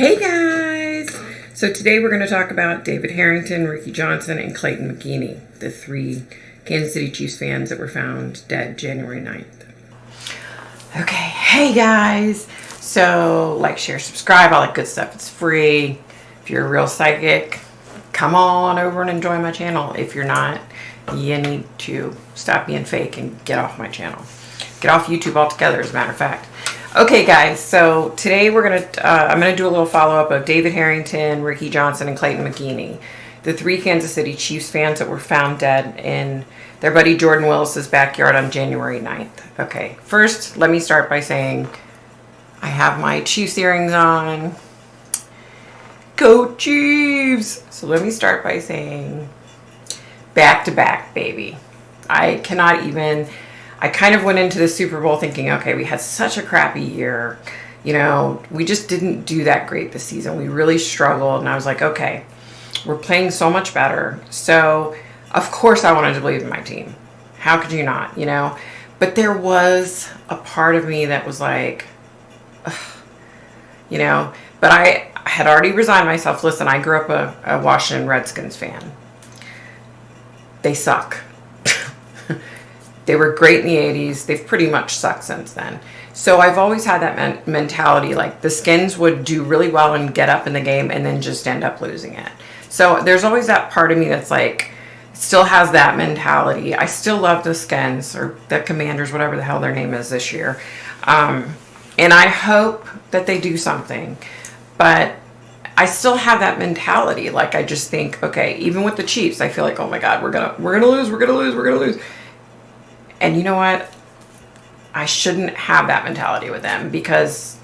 Hey guys! So today we're going to talk about David Harrington, Ricky Johnson, and Clayton McGeeney, the three Kansas City Chiefs fans that were found dead January 9th. Okay, hey guys! So like, share, subscribe, all that good stuff. It's free. If you're a real psychic, come on over and enjoy my channel. If you're not, you need to stop being fake and get off my channel. Get off YouTube altogether, as a matter of fact. Okay, guys, so today I'm gonna do a little follow-up of David Harrington, Ricky Johnson, and Clayton McGeeney, the three Kansas City Chiefs fans that were found dead in their buddy Jordan Willis's backyard on January 9th. Okay, first, let me start by saying I have my Chiefs earrings on. Go Chiefs! So let me start by saying back to back, baby. I kind of went into the Super Bowl thinking, okay, we had such a crappy year. You know, we just didn't do that great this season. We really struggled. And I was like, okay, we're playing so much better. So, of course, I wanted to believe in my team. How could you not, you know? But there was a part of me that was like, ugh, you know, but I had already resigned myself. Listen, I grew up a Washington Redskins fan. They suck. They were great in the 80s. They've pretty much sucked since then. So I've always had that mentality, like the Skins would do really well and get up in the game and then just end up losing it. So there's always that part of me that's like, still has that mentality. I still love the Skins, or the Commanders, whatever the hell their name is this year. And I hope that they do something. But I still have that mentality. Like, I just think, okay, even with the Chiefs, I feel like, oh my God, we're gonna lose. And you know what? I shouldn't have that mentality with them, because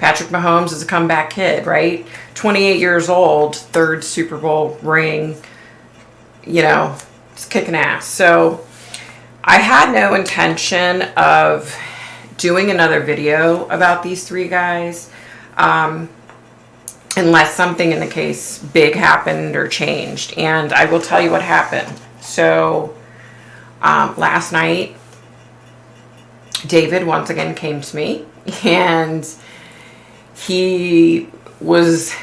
Patrick Mahomes is a comeback kid, right? 28 years old, third Super Bowl ring, you know, just kicking ass. So I had no intention of doing another video about these three guys, unless something in the case big happened or changed. And I will tell you what happened. So last night, David once again came to me, and he was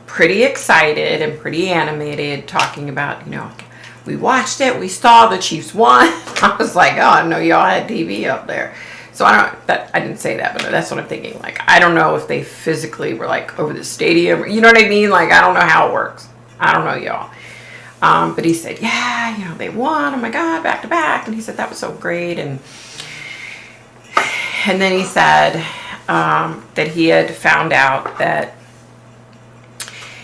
pretty excited and pretty animated, talking about, you know, we watched it, we saw the Chiefs won. I was like, oh, I know y'all had TV up there. So I didn't say that, but that's what I'm thinking. Like, I don't know if they physically were like over the stadium, you know what I mean? Like, I don't know how it works. I don't know, y'all. But he said, yeah, you know, they won. Oh my God, back to back. And he said that was so great. And then he said that he had found out that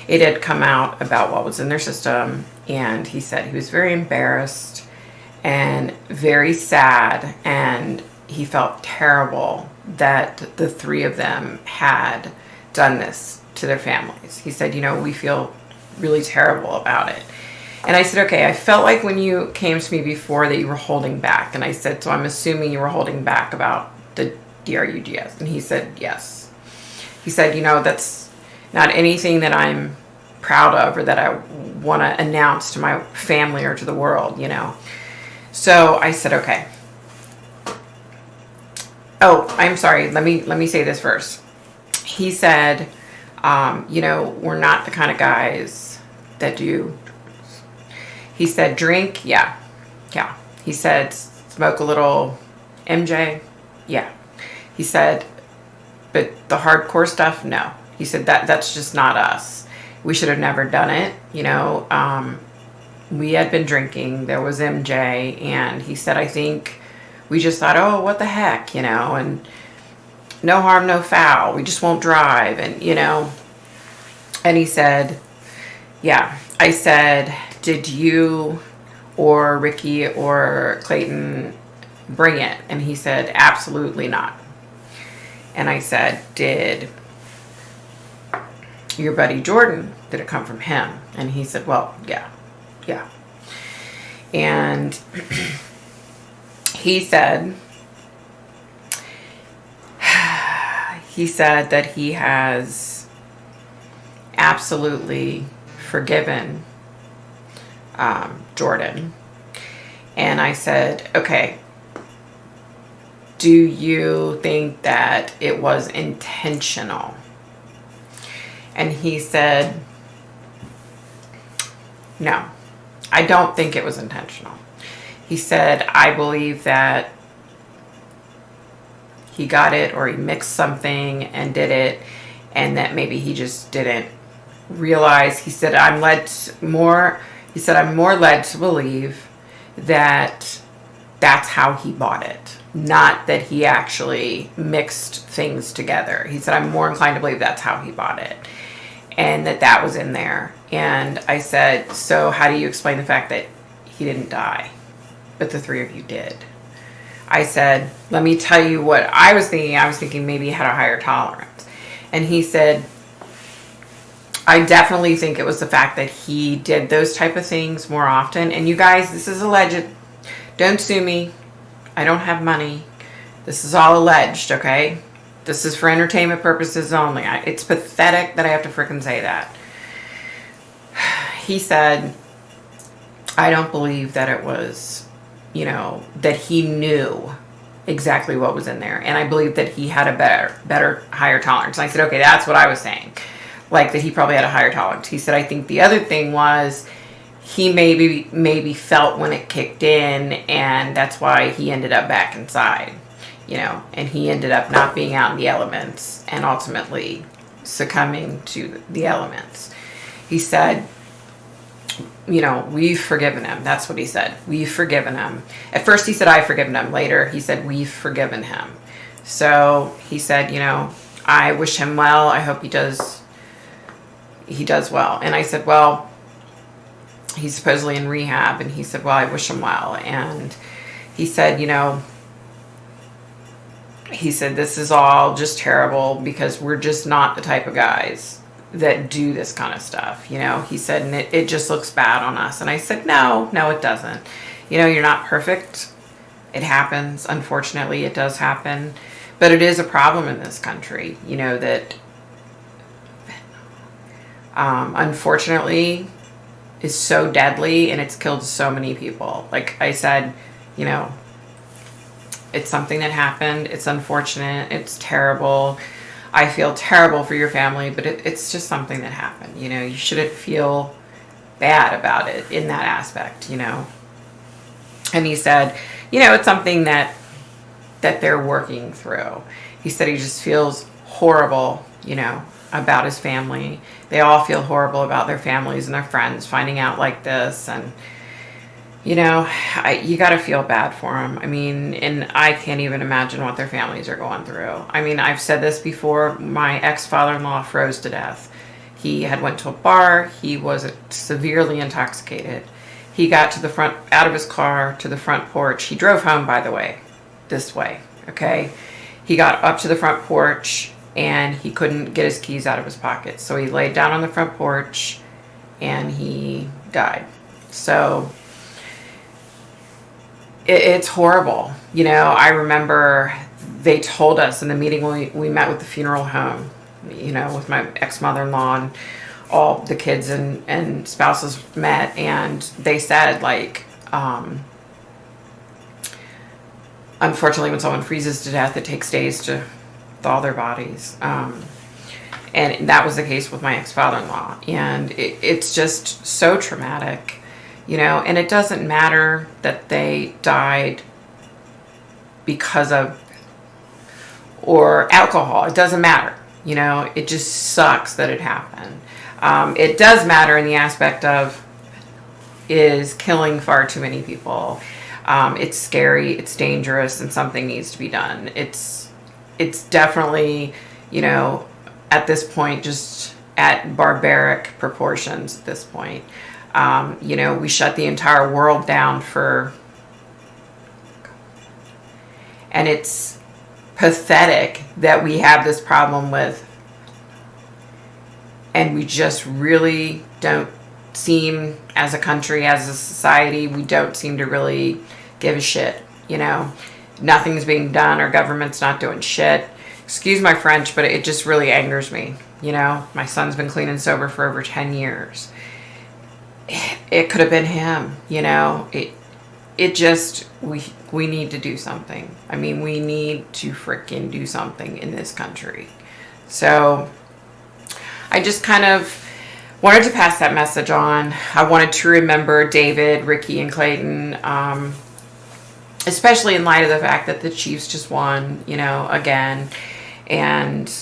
it had come out about what was in their system. And he said he was very embarrassed and very sad. And he felt terrible that the three of them had done this to their families. He said, you know, we feel really terrible about it. And I said, okay, I felt like when you came to me before that you were holding back. And I said, so I'm assuming you were holding back about the DRUGS. And he said, yes. He said, you know, that's not anything that I'm proud of or that I want to announce to my family or to the world, you know. So I said, okay. Oh, I'm sorry. Let me say this first. He said, you know, we're not the kind of guys that do. He said, drink, yeah. He said, smoke a little MJ, yeah. He said, but the hardcore stuff, no. He said, that's just not us. We should have never done it, you know. We had been drinking, there was MJ, and he said, I think we just thought, oh, what the heck, you know, and no harm, no foul. We just won't drive, and, you know. And he said, yeah. I said, did you or Ricky or Clayton bring it? And he said, absolutely not. And I said, did your buddy Jordan, did it come from him? And he said, well, yeah. And he said that he has absolutely forgiven Jordan. And I said, okay, do you think that it was intentional? And he said, no, I don't think it was intentional. He said, I believe that he got it, or he mixed something and did it, and that maybe he just didn't realize. He said, I'm more led to believe that that's how he bought it, not that he actually mixed things together. He said, I'm more inclined to believe that's how he bought it, and that was in there. And I said, so how do you explain the fact that he didn't die, but the three of you did? I said, let me tell you what I was thinking. I was thinking maybe he had a higher tolerance. And he said, I definitely think it was the fact that he did those type of things more often. And you guys, this is alleged. Don't sue me. I don't have money. This is all alleged, okay? This is for entertainment purposes only. It's pathetic that I have to frickin' say that. He said, I don't believe that it was, that he knew exactly what was in there. And I believe that he had a better, higher tolerance. And I said, okay, that's what I was saying. Like that he probably had a higher tolerance. He said, I think the other thing was he maybe felt when it kicked in, and that's why he ended up back inside, and he ended up not being out in the elements and ultimately succumbing to the elements. He said, we've forgiven him. That's what he said. We've forgiven him. At first he said, I've forgiven him. Later he said, we've forgiven him. So he said, I wish him well. I hope he does well. And I said, well, he's supposedly in rehab. And he said, well, I wish him well. And he said, this is all just terrible because we're just not the type of guys that do this kind of stuff. He said, and it just looks bad on us. And I said, no, it doesn't. You're not perfect. It happens. Unfortunately, it does happen. But it is a problem in this country, that unfortunately is so deadly, and it's killed so many people. Like I said, it's something that happened. It's unfortunate. It's terrible. I feel terrible for your family, but it's just something that happened. You shouldn't feel bad about it in that aspect, And he said, it's something that they're working through. He said he just feels horrible, about his family. They all feel horrible about their families and their friends finding out like this. And, you got to feel bad for them. I mean, and I can't even imagine what their families are going through. I mean, I've said this before. My ex-father-in-law froze to death. He had went to a bar. He was severely intoxicated. He got out of his car to the front porch. He drove home, by the way, this way, okay? He got up to the front porch, and he couldn't get his keys out of his pocket. So he laid down on the front porch, and he died. So it's horrible. I remember they told us in the meeting when we met with the funeral home, with my ex-mother-in-law, and all the kids and spouses met, and they said, like, unfortunately, when someone freezes to death, it takes days to thaw their bodies. And that was the case with my ex-father-in-law. And it's just so traumatic, and it doesn't matter that they died because of, or alcohol. It doesn't matter, it just sucks that it happened. It does matter in the aspect of is killing far too many people. It's scary, it's dangerous, and something needs to be done. It's definitely, at this point, just at barbaric proportions at this point. We shut the entire world down and it's pathetic that we have this problem with, and we just really don't seem, as a country, as a society, we don't seem to really give a shit. Nothing's being done. Our government's not doing shit. Excuse my French, but it just really angers me. My son's been clean and sober for over 10 years. It could have been him, it just, we need to do something. I mean, we need to freaking do something in this country. So I just kind of wanted to pass that message on. I wanted to remember David, Ricky, and Clayton, especially in light of the fact that the Chiefs just won, again. And,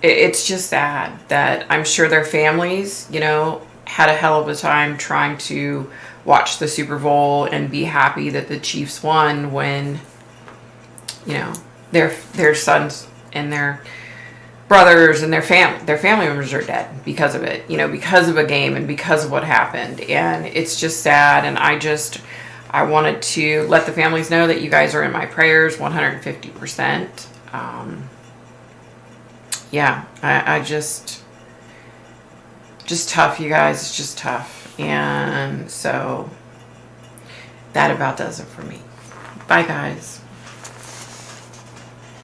it's just sad that I'm sure their families, had a hell of a time trying to watch the Super Bowl and be happy that the Chiefs won when, their sons and their brothers and their family members are dead because of it, because of a game and because of what happened. And it's just sad. And I wanted to let the families know that you guys are in my prayers 150%. Yeah, I just tough, you guys. It's just tough. And so that about does it for me. Bye, guys.